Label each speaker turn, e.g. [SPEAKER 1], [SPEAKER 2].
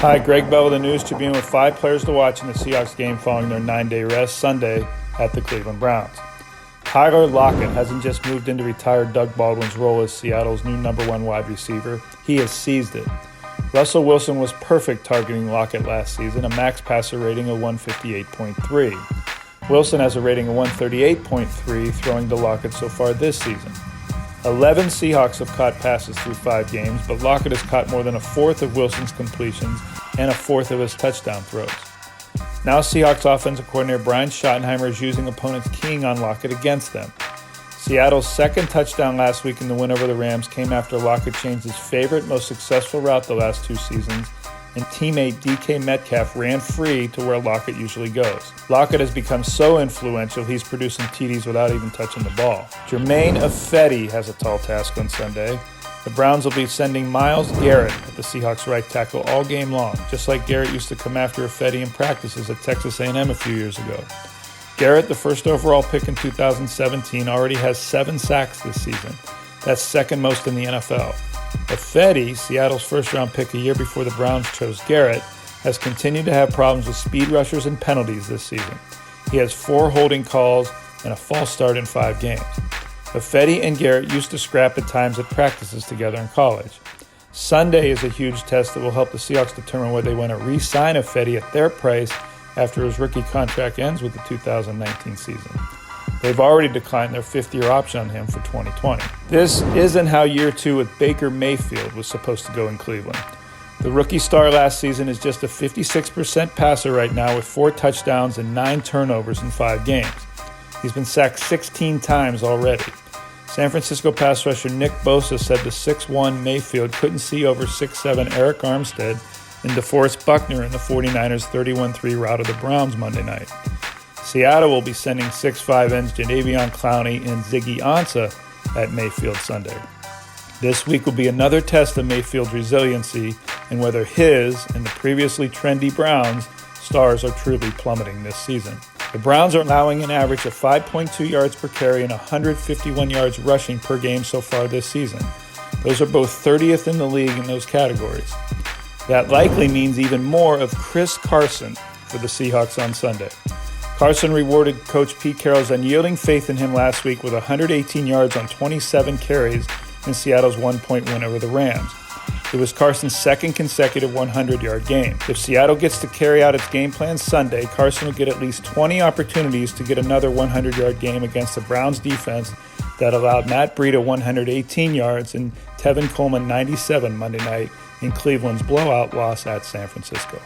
[SPEAKER 1] Hi, Gregg Bell with the News Tribune with 5 players to watch in the Seahawks game following their 9-day rest Sunday at the Cleveland Browns. Lockett hasn't just moved into retired Doug Baldwin's role as Seattle's new number 1 wide receiver. He has seized it. Russell Wilson was perfect targeting Lockett last season, a max passer rating of 158.3. Wilson has a rating of 138.3 throwing to Lockett so far this season. 11 Seahawks have caught passes through 5 games, but Lockett has caught more than a fourth of Wilson's completions and a fourth of his touchdown throws. Now Seahawks offensive coordinator Brian Schottenheimer is using opponents keying on Lockett against them. Seattle's second touchdown last week in the win over the Rams came after Lockett changed his favorite, most successful route the last 2 seasons, and teammate DK Metcalf ran free to where Lockett usually goes. Lockett has become so influential, he's producing TDs without even touching the ball. Jermaine Ifedi has a tall task on Sunday. The Browns will be sending Myles Garrett at the Seahawks right tackle all game long, just like Garrett used to come after Ifedi in practices at Texas A&M a few years ago. Garrett, the first overall pick in 2017, already has 7 sacks this season. That's second most in the NFL. Ifedi, Seattle's first-round pick a year before the Browns chose Garrett, has continued to have problems with speed rushers and penalties this season. He has 4 holding calls and a false start in 5 games. Ifedi and Garrett used to scrap at times at practices together in college. Sunday is a huge test that will help the Seahawks determine whether they want to re-sign Ifedi at their price after his rookie contract ends with the 2019 season. They've already declined their 5th-year option on him for 2020. This isn't how year 2 with Baker Mayfield was supposed to go in Cleveland. The rookie star last season is just a 56% passer right now with 4 touchdowns and 9 turnovers in 5 games. He's been sacked 16 times already. San Francisco pass rusher Nick Bosa said the 6'1 Mayfield couldn't see over 6'7 Eric Armstead and DeForest Buckner in the 49ers' 31-3 rout of the Browns Monday night. Seattle will be sending 6'5 ends Jadeveon Clowney and Ziggy Ansah at Mayfield Sunday. This week will be another test of Mayfield's resiliency and whether his and the previously trendy Browns stars are truly plummeting this season. The Browns are allowing an average of 5.2 yards per carry and 151 yards rushing per game so far this season. Those are both 30th in the league in those categories. That likely means even more of Chris Carson for the Seahawks on Sunday. Carson rewarded Coach Pete Carroll's unyielding faith in him last week with 118 yards on 27 carries in Seattle's 1-point win over the Rams. It was Carson's second consecutive 100-yard game. If Seattle gets to carry out its game plan Sunday, Carson will get at least 20 opportunities to get another 100-yard game against the Browns defense that allowed Matt Breida 118 yards and Tevin Coleman 97 Monday night in Cleveland's blowout loss at San Francisco.